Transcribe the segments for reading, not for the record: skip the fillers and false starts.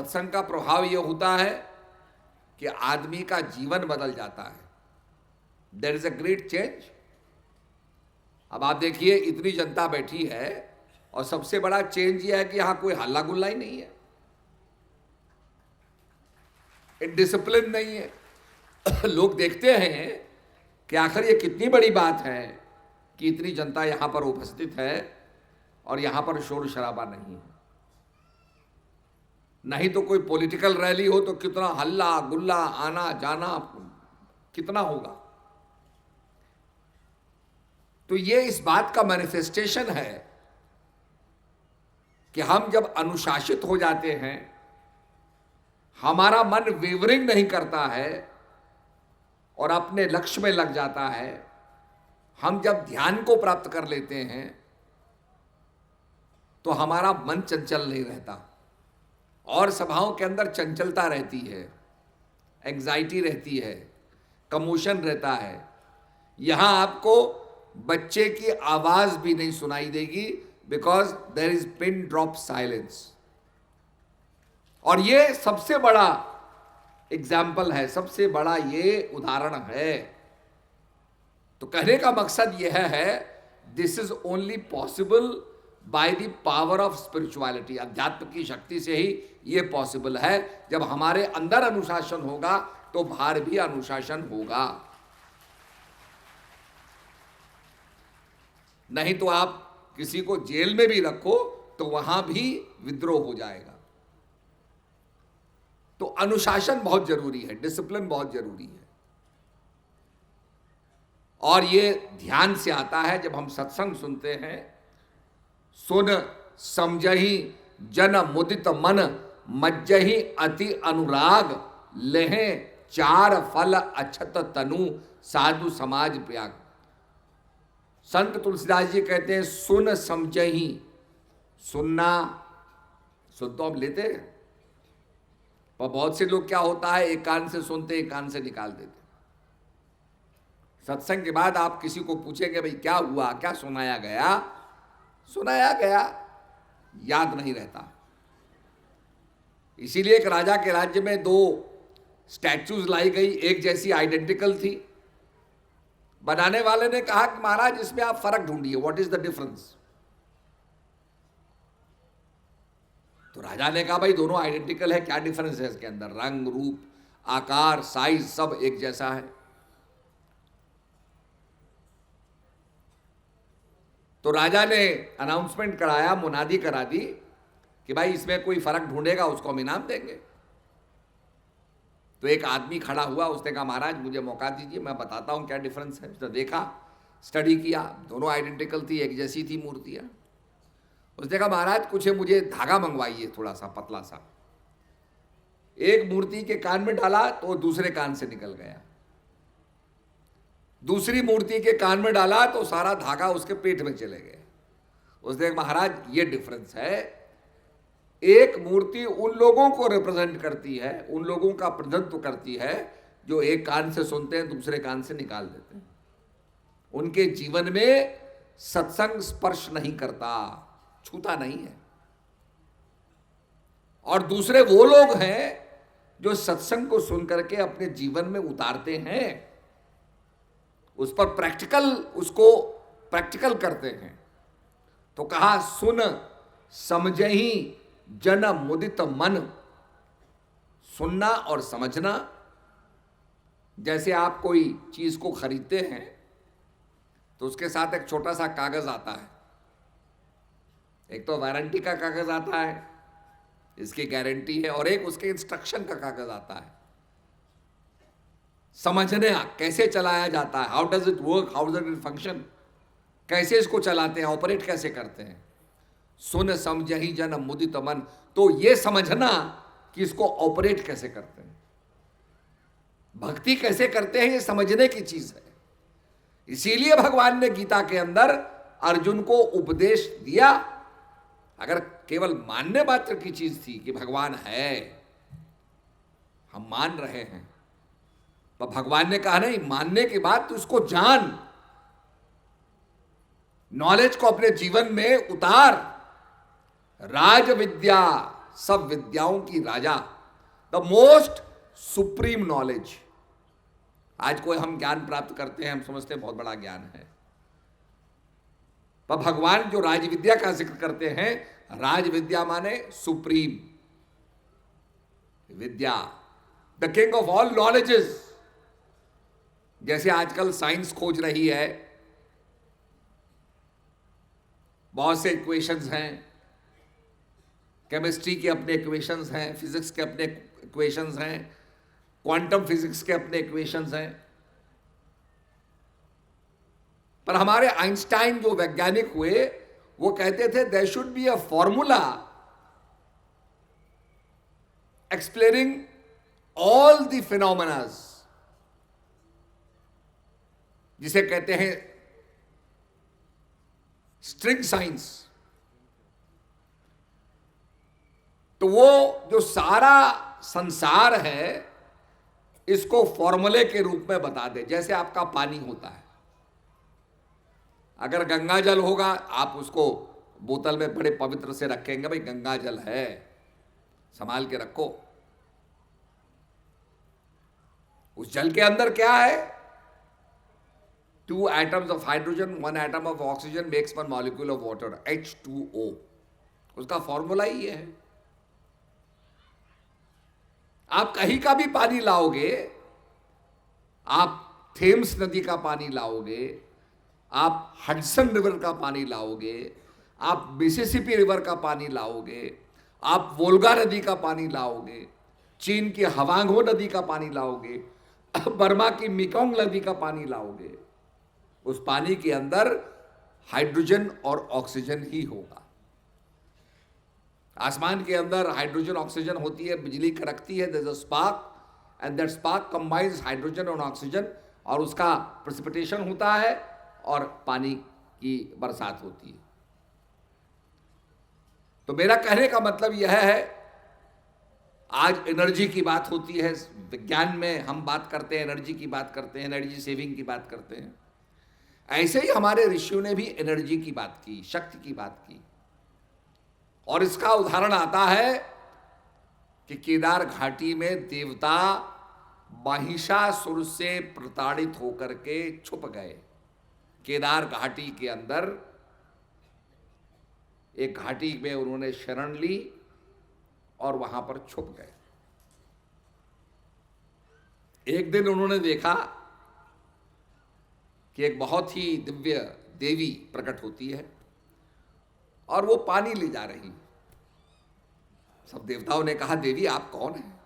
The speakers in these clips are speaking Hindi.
सत्संग का प्रभाव यह होता है कि आदमी का जीवन बदल जाता है। There is a great change. अब आप देखिए, इतनी जनता बैठी है और सबसे बड़ा चेंज यह है कि यहां कोई हल्ला गुल्ला ही नहीं है, डिसिप्लिन नहीं है। लोग देखते हैं कि आखिर ये कितनी बड़ी बात है कि इतनी जनता यहां पर उपस्थित है और यहां पर शोर शराबा नहीं है। नहीं तो कोई पॉलिटिकल रैली हो तो कितना हल्ला गुल्ला, आना जाना कितना होगा। तो ये इस बात का मैनिफेस्टेशन है कि हम जब अनुशासित हो जाते हैं, हमारा मन वेवरिंग नहीं करता है और अपने लक्ष्य में लग जाता है, हम जब ध्यान को प्राप्त कर लेते हैं तो हमारा मन चंचल नहीं रहता और सभाओं के अंदर चंचलता रहती है, एंग्जाइटी रहती है, कमोशन रहता है। यहां आपको बच्चे की आवाज भी नहीं सुनाई देगी, because there is pin drop silence. और ये सबसे बड़ा एग्जाम्पल है, सबसे बड़ा ये उदाहरण है। तो कहने का मकसद यह है, this is only possible by the power of spirituality. अध्यात्म की शक्ति से ही यह पॉसिबल है। जब हमारे अंदर अनुशासन होगा तो बाहर भी अनुशासन होगा। नहीं तो आप किसी को जेल में भी रखो तो वहां भी विद्रोह हो जाएगा। तो अनुशासन बहुत जरूरी है, डिसिप्लिन बहुत जरूरी है। और ये ध्यान से आता है जब हम सत्संग सुनते हैं। सुन समझही जन मुदित मन, मज्जही अति अनुराग, लेहे चार फल अछत तनु, साधु समाज त्याग। संत तुलसीदास जी कहते हैं सुन समझही। सुनना, सुन तो हम लेते हैं, पर बहुत से लोग क्या होता है, एक कान से सुनते एक कान से निकाल देते। सत्संग के बाद आप किसी को पूछेंगे भाई क्या हुआ, क्या सुनाया गया, सुनाया गया याद नहीं रहता। इसीलिए एक राजा के राज्य में दो स्टैच्यूज लाई गई, एक जैसी आइडेंटिकल थी। बनाने वाले ने कहा कि महाराज इसमें आप फर्क ढूंढिए, व्हाट इज द डिफरेंस। तो राजा ने कहा भाई दोनों आइडेंटिकल है, क्या डिफरेंस है इसके अंदर, रंग रूप आकार साइज सब एक जैसा है। तो राजा ने अनाउंसमेंट कराया, मुनादी करा दी कि भाई इसमें कोई फर्क ढूंढेगा उसको हम इनाम देंगे। तो एक आदमी खड़ा हुआ, उसने कहा महाराज मुझे मौका दीजिए, मैं बताता हूं क्या डिफरेंस है। उसने देखा, स्टडी किया, दोनों आइडेंटिकल थी, एक जैसी थी मूर्तियां। उसने कहा महाराज कुछ मुझे धागा मंगवाइए थोड़ा सा पतला सा। एक मूर्ति के कान में डाला तो दूसरे कान से निकल गया, दूसरी मूर्ति के कान में डाला तो सारा धागा उसके पेट में चले गए। उसने कहा महाराज ये डिफरेंस है, एक मूर्ति उन लोगों को रिप्रेजेंट करती है, उन लोगों का प्रतिनिधित्व करती है जो एक कान से सुनते हैं दूसरे कान से निकाल देते हैं। उनके जीवन में सत्संग स्पर्श नहीं करता, छूता नहीं है। और दूसरे वो लोग हैं जो सत्संग को सुन करके अपने जीवन में उतारते हैं, उस पर उसको प्रैक्टिकल करते हैं। तो कहा सुन समझही जन मुदित मन। सुनना और समझना, जैसे आप कोई चीज को खरीदते हैं तो उसके साथ एक छोटा सा कागज आता है, एक तो वारंटी का कागज आता है, इसकी गारंटी है, और एक उसके इंस्ट्रक्शन का कागज आता है। समझने कैसे चलाया जाता है, how does it work, how does it function, कैसे इसको चलाते हैं, ऑपरेट कैसे करते हैं। सुन समझही जन मुदित मन, तो ये समझना कि इसको ऑपरेट कैसे करते हैं, भक्ति कैसे करते हैं, ये समझने की चीज है। इसीलिए भगवान ने गीता के अंदर अर्जुन को उपदेश दिया। अगर केवल मानने मात्र की चीज थी कि भगवान है, हम मान रहे हैं, तो भगवान ने कहा नहीं, मानने के बाद तो उसको जान, नॉलेज को अपने जीवन में उतार। राज विद्या सब विद्याओं की राजा, द मोस्ट सुप्रीम नॉलेज। आज कोई हम ज्ञान प्राप्त करते हैं, हम समझते हैं बहुत बड़ा ज्ञान है, पर भगवान जो राज विद्या का जिक्र करते हैं, राज विद्या माने supreme Vidya, the king of all knowledges. जैसे आजकल साइंस खोज रही है, बहुत से इक्वेशंस हैं, केमिस्ट्री के अपने इक्वेशंस हैं, फिजिक्स के अपने इक्वेशंस हैं, क्वांटम फिजिक्स के अपने इक्वेशंस हैं, पर हमारे आइंस्टाइन जो वैज्ञानिक हुए वो कहते थे there should be a formula explaining all the phenomenas, जिसे कहते हैं स्ट्रिंग साइंस। तो वो जो सारा संसार है इसको फॉर्मूले के रूप में बता दे। जैसे आपका पानी होता है, अगर गंगा जल होगा आप उसको बोतल में बड़े पवित्र से रखेंगे, भाई गंगा जल है, संभाल के रखो। उस जल के अंदर क्या है? 2 atoms of hydrogen, 1 atom of oxygen makes 1 molecule of water, H2O। उसका फॉर्मूला ही है। आप कहीं का भी पानी लाओगे, आप थेम्स नदी का पानी लाओगे, आप हडसन रिवर का पानी लाओगे, आप मिसिसिपी रिवर का पानी लाओगे, आप वोल्गा नदी का पानी लाओगे, चीन की हवांगो नदी का पानी लाओगे, बर्मा की मेकोंग नदी का पानी लाओगे, उस पानी के अंदर हाइड्रोजन और ऑक्सीजन ही होगा। आसमान के अंदर हाइड्रोजन ऑक्सीजन होती है, बिजली कड़कती है, there is a spark and that spark combines hydrogen और ऑक्सीजन, और उसका प्रेसिपिटेशन होता है और पानी की बरसात होती है। तो मेरा कहने का मतलब यह है, आज एनर्जी की बात होती है, विज्ञान में हम बात करते हैं, एनर्जी की बात करते हैं, एनर्जी सेविंग की बात करते हैं। ऐसे ही हमारे ऋषियों ने भी एनर्जी की बात की, शक्ति की बात की। और इसका उदाहरण आता है कि केदार घाटी में देवता महिषासुर से प्रताड़ित होकर के छुप गए। केदार घाटी के अंदर एक घाटी में उन्होंने शरण ली और वहां पर छुप गए। एक दिन उन्होंने देखा कि एक बहुत ही दिव्य देवी प्रकट होती है और वो पानी ले जा रही। सब देवताओं ने कहा, देवी आप कौन हैं?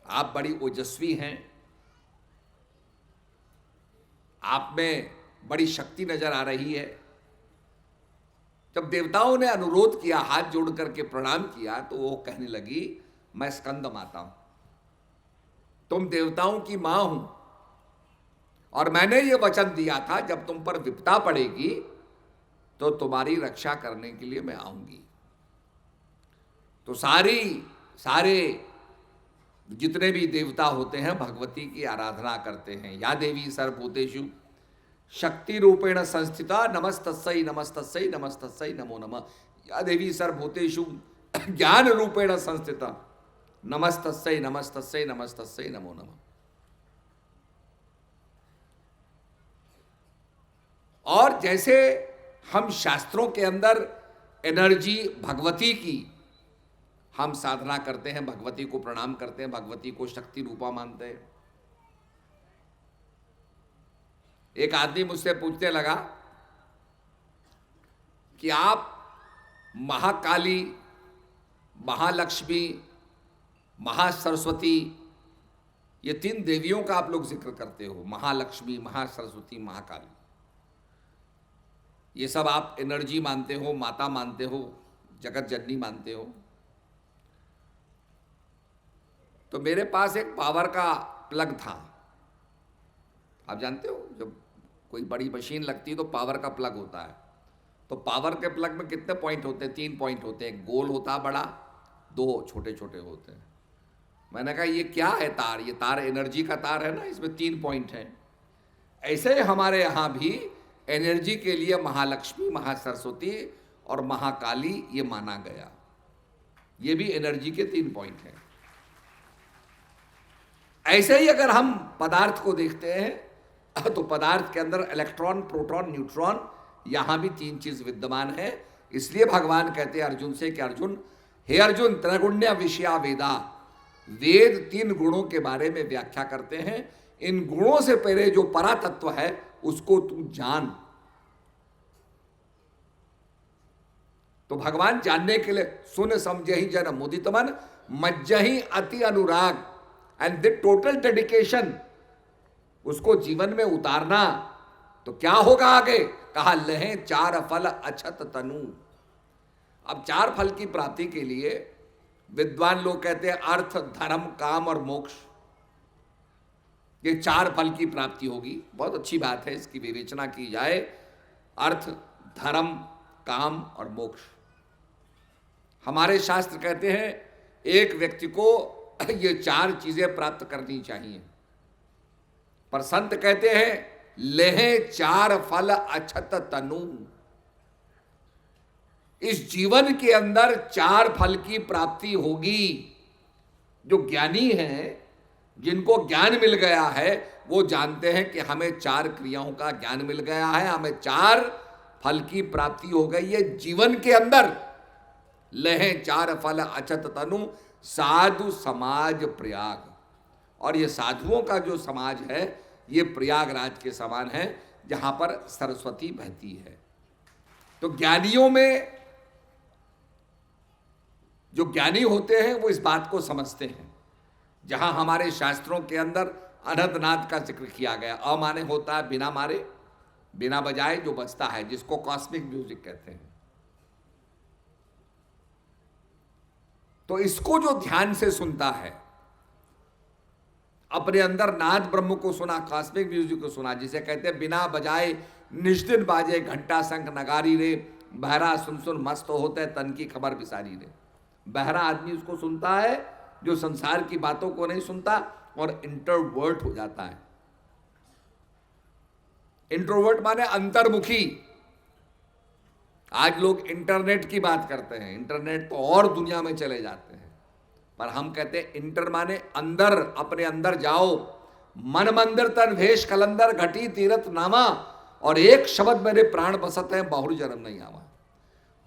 आप बड़ी ओजस्वी हैं, आप में बड़ी शक्ति नजर आ रही है। जब देवताओं ने अनुरोध किया, हाथ जोड़ करके प्रणाम किया, तो वो कहने लगी, मैं स्कंद माता हूं, तुम देवताओं की मां हूं, और मैंने ये वचन दिया था जब तुम पर विपदा पड़ेगी तो तुम्हारी रक्षा करने के लिए मैं आऊंगी। तो सारे जितने भी देवता होते हैं भगवती की आराधना करते हैं। या देवी सर्वभूतेषु शक्ति रूपेण संस्थिता नमस्तस्यै नमस्तस्यै नमस्तस्यै नमो नमः। या देवी सर्वभूतेषु ज्ञान रूपेण संस्थिता नमस्तस्यै नमस्तस्यै नमस्तस्यै नमो नमः। और जैसे हम शास्त्रों के अंदर एनर्जी भगवती की हम साधना करते हैं, भगवती को प्रणाम करते हैं, भगवती को शक्ति रूपा मानते हैं। एक आदमी मुझसे पूछने लगा कि आप महाकाली, महालक्ष्मी, महासरस्वती, ये 3 देवियों का आप लोग जिक्र करते हो, महालक्ष्मी, महासरस्वती, महाकाली, ये सब आप एनर्जी मानते हो, माता मानते हो, जगत जननी मानते हो। तो मेरे पास एक पावर का प्लग था। आप जानते हो जब कोई बड़ी मशीन लगती है तो पावर का प्लग होता है। तो पावर के प्लग में कितने पॉइंट होते हैं? 3 पॉइंट होते हैं। गोल होता है बड़ा, 2 छोटे छोटे होते हैं। मैंने कहा ये क्या है तार? ये तार एनर्जी का तार है ना, इसमें 3 पॉइंट हैं। ऐसे ही हमारे यहाँ भी एनर्जी के लिए महालक्ष्मी, महासरस्वती और महाकाली ये माना गया। ये भी एनर्जी के 3 पॉइंट हैं। ऐसे ही अगर हम पदार्थ को देखते हैं तो पदार्थ के अंदर इलेक्ट्रॉन, प्रोटॉन, न्यूट्रॉन, यहां भी 3 चीज विद्यमान है। इसलिए भगवान कहते हैं अर्जुन से कि अर्जुन, हे अर्जुन, त्रैगुण्य विषया वेदा, वेद 3 गुणों के बारे में व्याख्या करते हैं। इन गुणों से पहले जो परातत्व है उसको तू जान। तो भगवान जानने के लिए सुन समझहि जन मुदित मन, मज्जहि अति अनुराग, एंड द टोटल डेडिकेशन, उसको जीवन में उतारना। तो क्या होगा आगे? कहा लहे 4 फल अछत तनु। अब 4 फल की प्राप्ति के लिए विद्वान लोग कहते हैं अर्थ, धर्म, काम और मोक्ष, ये 4 फल की प्राप्ति होगी। बहुत अच्छी बात है, इसकी विवेचना की जाए। अर्थ, धर्म, काम और मोक्ष। हमारे शास्त्र कहते हैं एक व्यक्ति को ये 4 चीजें प्राप्त करनी चाहिए, पर संत कहते हैं लेहे 4 फल अछत तनु। इस जीवन के अंदर 4 फल की प्राप्ति होगी। जो ज्ञानी हैं, जिनको ज्ञान मिल गया है, वो जानते हैं कि हमें 4 क्रियाओं का ज्ञान मिल गया है, हमें 4 फल की प्राप्ति हो गई है जीवन के अंदर। लहे 4 फल अछत तनु, साधु समाज प्रयाग। और ये साधुओं का जो समाज है, ये प्रयागराज के समान है, जहां पर सरस्वती बहती है। तो ज्ञानियों में जो ज्ञानी होते हैं वो इस बात को समझते हैं। जहां हमारे शास्त्रों के अंदर अनंतनाद का जिक्र किया गया, अ माने होता है बिना मारे, बिना बजाए जो बजता है, जिसको कॉस्मिक म्यूजिक कहते हैं। तो इसको जो ध्यान से सुनता है, अपने अंदर नाद ब्रह्म को सुना, कॉस्मिक म्यूजिक को सुना, जिसे कहते हैं बिना बजाए निष्दिन बाजे, घंटा शंख नगारी रे, बहरा सुन सुन मस्त होते तन की खबर बिसारी रे। बहरा आदमी उसको सुनता है जो संसार की बातों को नहीं सुनता और इंट्रोवर्ट हो जाता है। इंट्रोवर्ट माने अंतर्मुखी। आज लोग इंटरनेट की बात करते हैं, इंटरनेट तो और दुनिया में चले जाते हैं, पर हम कहते हैं इंटर माने अंदर, अपने अंदर जाओ। मन मंदिर तन भेष कलंदर, घटी तीरथ नामा, और एक शब्द मेरे प्राण बसत है, बहुर जन्म नहीं आवा।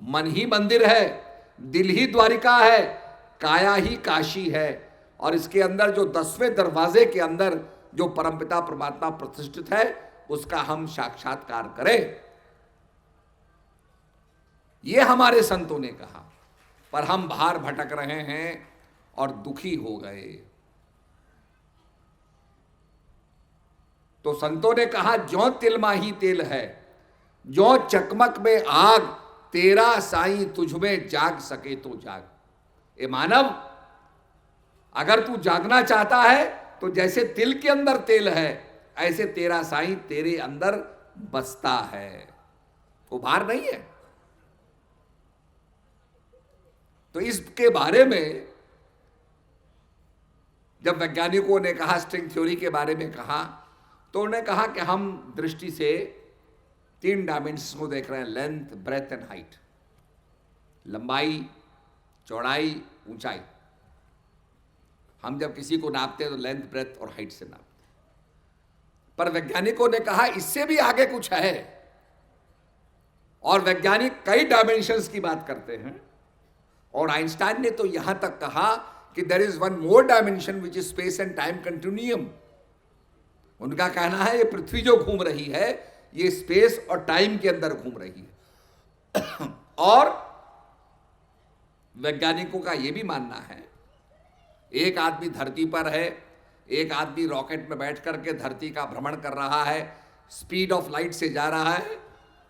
मन ही मंदिर है, दिल ही द्वारिका है, काया ही काशी है, और इसके अंदर जो 10वें दरवाजे के अंदर जो परमपिता परमात्मा प्रतिष्ठित है, उसका हम साक्षात्कार करें। ये हमारे संतों ने कहा, पर हम बाहर भटक रहे हैं और दुखी हो गए। तो संतों ने कहा ज्यों तिलमा ही तेल है, ज्यों चकमक में आग, तेरा साईं तुझ में जाग सके तो जाग। ए मानव, अगर तू जागना चाहता है तो जैसे तिल के अंदर तेल है, ऐसे तेरा साईं तेरे अंदर बसता है, वो बाहर नहीं है। तो इसके बारे में जब वैज्ञानिकों ने कहा, स्ट्रिंग थ्योरी के बारे में कहा, तो उन्होंने कहा कि हम दृष्टि से 3 डायमेंशंस को देख रहे हैं, लेंथ, ब्रेथ एंड हाइट। लंबाई, चौड़ाई, ऊंचाई। हम जब किसी को नापते हैं तो लेंथ, ब्रेथ और हाइट से नापते हैं, पर वैज्ञानिकों ने कहा इससे भी आगे कुछ है, और वैज्ञानिक कई डायमेंशंस की बात करते हैं। और आइंस्टाइन ने तो यहां तक कहा कि there is one more dimension which is space and time continuum. उनका कहना है ये पृथ्वी जो घूम रही है, ये स्पेस और टाइम के अंदर घूम रही है। और वैज्ञानिकों का यह भी मानना है, एक आदमी धरती पर है, एक आदमी रॉकेट में बैठ करके धरती का भ्रमण कर रहा है, स्पीड ऑफ लाइट से जा रहा है,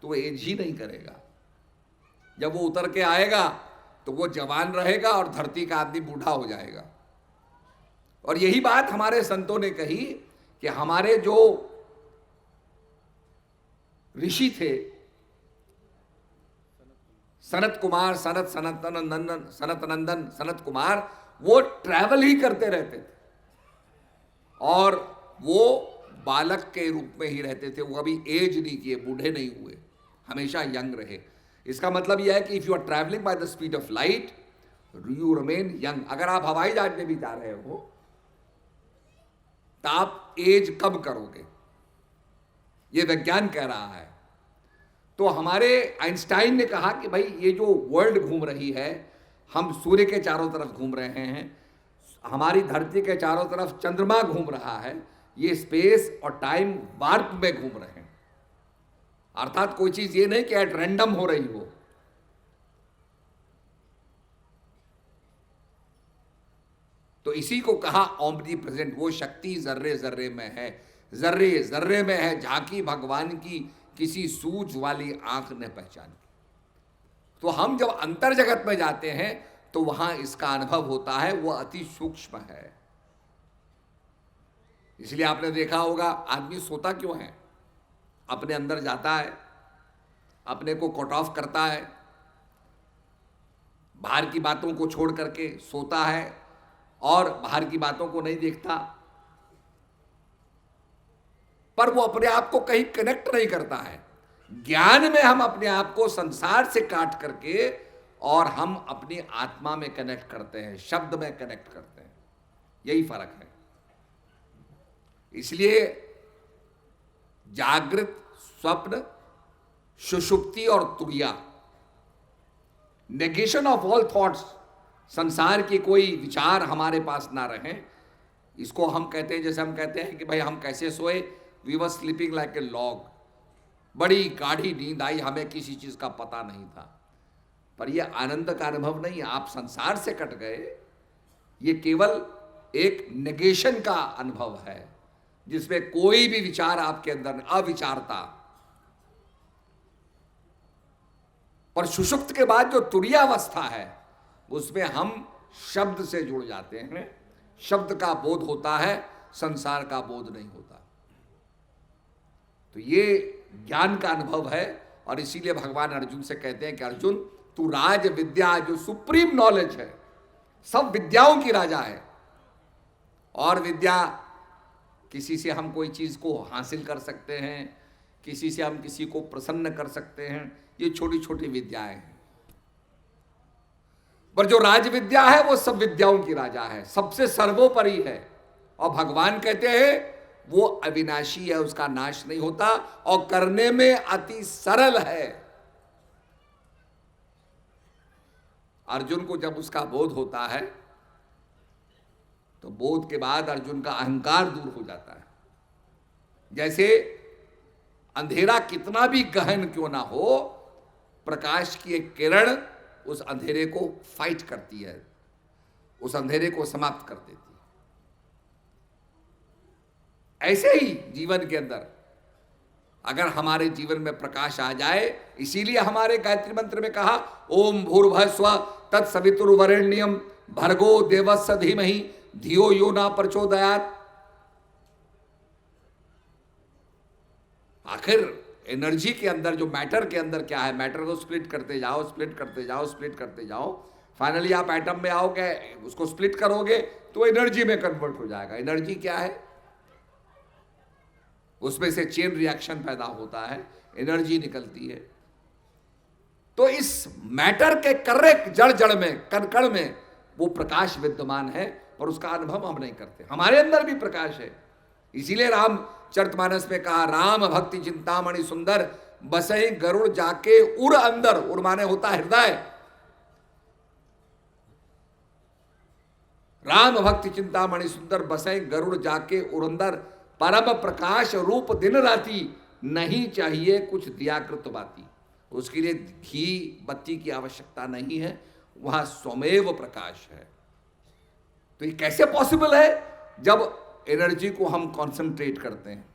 तो वो एज ही नहीं करेगा। जब वो उतर के आएगा तो वो जवान रहेगा और धरती का आदमी बूढ़ा हो जाएगा। और यही बात हमारे संतों ने कही कि हमारे जो ऋषि थे, सनत कुमार, सनत नंदन सनत कुमार, वो ट्रैवल ही करते रहते थे और वो बालक के रूप में ही रहते थे। वो कभी एज नहीं किए, बूढ़े नहीं हुए, हमेशा यंग रहे। इसका मतलब यह है कि if you are travelling by the speed of light, you remain young. अगर आप हवाई जहाज में भी जा रहे हो तो आप एज कम करोगे, ये विज्ञान कह रहा है। तो हमारे आइंस्टाइन ने कहा कि भाई ये जो वर्ल्ड घूम रही है, हम सूर्य के चारों तरफ घूम रहे हैं, हमारी धरती के चारों तरफ चंद्रमा घूम रहा है, ये स्पेस और टाइम वार्प में घूम रहे हैं। अर्थात कोई चीज ये नहीं कि एट रैंडम हो रही हो। तो इसी को कहा ओमनी प्रेजेंट, वो शक्ति जर्रे जर्रे में है, जर्रे जर्रे में है झांकी भगवान की, किसी सूझ वाली आंख ने पहचान। तो हम जब अंतर जगत में जाते हैं तो वहां इसका अनुभव होता है, वो अति सूक्ष्म है। इसलिए आपने देखा होगा आदमी सोता क्यों है, अपने अंदर जाता है, अपने को कट ऑफ करता है, बाहर की बातों को छोड़ करके सोता है और बाहर की बातों को नहीं देखता, पर वो अपने आप को कहीं कनेक्ट नहीं करता है। ज्ञान में हम अपने आप को संसार से काट करके और हम अपनी आत्मा में कनेक्ट करते हैं, शब्द में कनेक्ट करते हैं, यही फर्क है। इसलिए जागृत, स्वप्न, सुषुप्ति और तुरिया, नेगेशन ऑफ ऑल थॉट्स, संसार के कोई विचार हमारे पास ना रहे, इसको हम कहते हैं, जैसे हम कहते हैं कि भाई हम कैसे सोए, we were sleeping like a log, बड़ी गाढ़ी नींद आई, हमें किसी चीज का पता नहीं था। पर यह आनंद का अनुभव नहीं, आप संसार से कट गए, ये केवल एक नेगेशन का अनुभव है जिसमें कोई भी विचार आपके अंदर, अविचारता। पर सुषुप्त के बाद जो तुरीयावस्था है उसमें हम शब्द से जुड़ जाते हैं, शब्द का बोध होता है, संसार का बोध नहीं होता। तो ये ज्ञान का अनुभव है। और इसीलिए भगवान अर्जुन से कहते हैं कि अर्जुन तू राज विद्या, जो सुप्रीम नॉलेज है, सब विद्याओं की राजा है। और विद्या, किसी से हम कोई चीज को हासिल कर सकते हैं, किसी से हम किसी को प्रसन्न कर सकते हैं, ये छोटी छोटी विद्याएं हैं। पर जो राज विद्या है वो सब विद्याओं की राजा है, सबसे सर्वोपरि है। और भगवान कहते हैं वो अविनाशी है, उसका नाश नहीं होता और करने में अति सरल है। अर्जुन को जब उसका बोध होता है तो बोध के बाद अर्जुन का अहंकार दूर हो जाता है। जैसे अंधेरा कितना भी गहन क्यों ना हो, प्रकाश की एक किरण उस अंधेरे को फाइट करती है, उस अंधेरे को समाप्त कर देती है। ऐसे ही जीवन के अंदर अगर हमारे जीवन में प्रकाश आ जाए, इसीलिए हमारे गायत्री मंत्र में कहा ओम भूर्भुवः स्वः तत्सवितुर्वरेण्यं भर्गो देवस्य धीमहि धियो यो न प्रचोदयात्। आखिर एनर्जी के अंदर, जो मैटर के अंदर क्या है, मैटर को स्प्लिट करते जाओ, स्प्लिट करते जाओ, स्प्लिट करते जाओ, फाइनली आप एटम में आओगे, उसको स्प्लिट करोगे तो एनर्जी में कन्वर्ट हो जाएगा। एनर्जी क्या है, उसमें से चेन रिएक्शन पैदा होता है, एनर्जी निकलती है। तो इस मैटर के कर्रे जड़ जड़ में, कण कण में वो प्रकाश विद्यमान है, पर उसका अनुभव हम नहीं करते। हमारे अंदर भी प्रकाश है। इसीलिए रामचरितमानस में कहा राम भक्ति चिंतामणि सुंदर बसई गरुड़ जाके उर अंदर। उर माने होता हृदय। राम भक्ति चिंतामणि सुंदर बसई गरुड़ जाके उर अंदर, परम प्रकाश रूप दिन राती, नहीं चाहिए कुछ दियाकृत बाती। उसके लिए घी बत्ती की आवश्यकता नहीं है, वहां स्वमेव प्रकाश है। तो ये कैसे पॉसिबल है, जब एनर्जी को हम कंसंट्रेट करते हैं।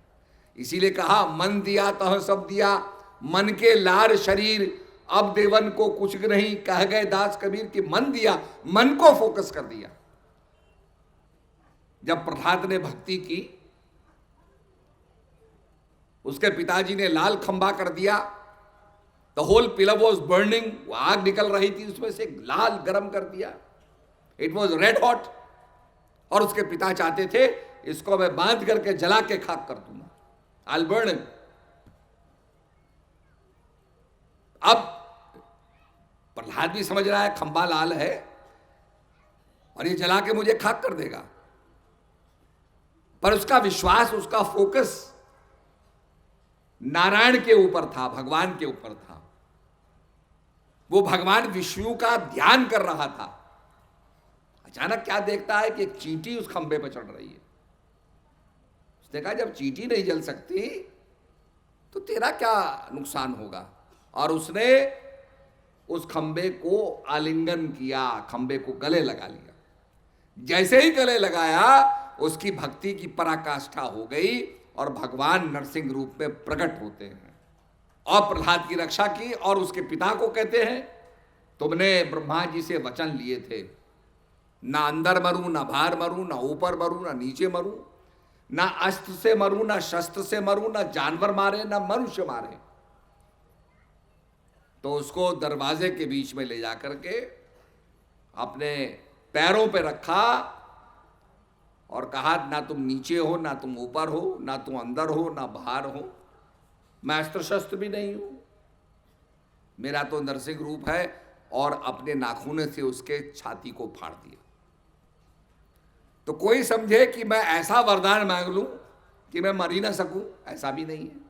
इसीलिए कहा मन दिया तो सब दिया, मन के लार शरीर, अब देवन को कुछ नहीं, कह गए दास कबीर कि मन दिया, मन को फोकस कर दिया। जब प्रहलाद ने भक्ति की, उसके पिताजी ने लाल खंबा कर दिया, the whole pillar was burning, आग निकल रही थी उसमें से, लाल गरम कर दिया, इट वॉज रेड हॉट। और उसके पिता चाहते थे इसको मैं बांध करके जला के खाक कर दूंगा, आई विल बर्न हिम। अब प्रहलाद भी समझ रहा है खंबा लाल है, और ये जला के मुझे खाक कर देगा। पर उसका विश्वास, उसका फोकस नारायण के ऊपर था, भगवान के ऊपर था। वो भगवान विष्णु का ध्यान कर रहा था। अचानक क्या देखता है कि एक चींटी उस खंबे पर चढ़ रही है। उसने कहा जब चींटी नहीं जल सकती तो तेरा क्या नुकसान होगा। और उसने उस खंबे को आलिंगन किया, खंबे को गले लगा लिया। जैसे ही गले लगाया उसकी भक्ति की पराकाष्ठा हो गई और भगवान नरसिंह रूप में प्रकट होते हैं और प्रहलाद की रक्षा की। और उसके पिता को कहते हैं तुमने ब्रह्मा जी से वचन लिए थे, ना अंदर मरूं, ना बाहर मरूं, ना ऊपर मरूं, ना नीचे मरूं, ना अस्त्र से मरूं, ना शस्त्र से मरूं, ना जानवर मारे, ना मनुष्य मारे। तो उसको दरवाजे के बीच में ले जाकर के अपने पैरों पे रखा और कहा ना तुम नीचे हो, ना तुम ऊपर हो, ना तुम अंदर हो, ना बाहर हो, मैं अस्त्र शस्त्र भी नहीं हूं, मेरा तो नरसिंह रूप है। और अपने नाखूने से उसके छाती को फाड़ दिया। तो कोई समझे कि मैं ऐसा वरदान मांग लूं कि मैं मर ही ना सकूं, ऐसा भी नहीं है।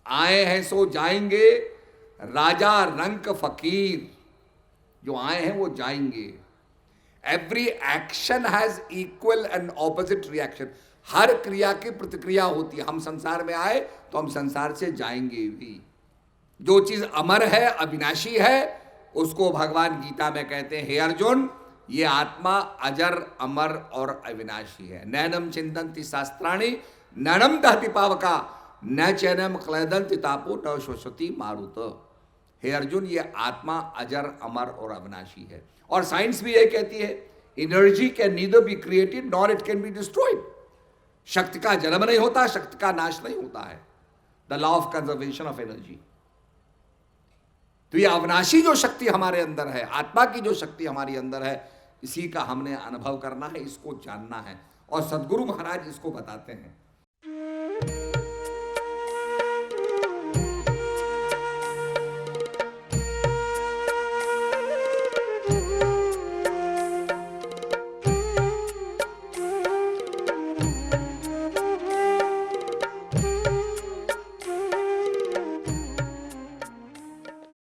आए हैं सो जाएंगे, राजा रंक फकीर, जो आए हैं वो जाएंगे। Every action has equal and opposite reaction. हर क्रिया की प्रतिक्रिया होती है। हम संसार में आए तो हम संसार से जाएंगे भी। जो चीज अमर है, अविनाशी है, उसको भगवान गीता में कहते हैं हे अर्जुन, ये आत्मा अजर, अमर और अविनाशी है। नैनम चिंतन्ति शास्त्राणि नैनम दहति पावका, न चैनम क्लेदन्ति तापो न श्वसति मारुत। हे अर्जुन, ये आत्मा अजर, अमर और अविनाशी है। और साइंस भी ये कहती है energy can neither be created nor it can be destroyed. शक्ति का जन्म नहीं होता, शक्ति का नाश नहीं होता है। The law of conservation of energy. तो ये अविनाशी जो शक्ति हमारे अंदर है, आत्मा की जो शक्ति हमारी अंदर है, इसी का हमने अनुभव करना है, इसको जानना है। और सदगुरु महाराज इसको बताते हैं।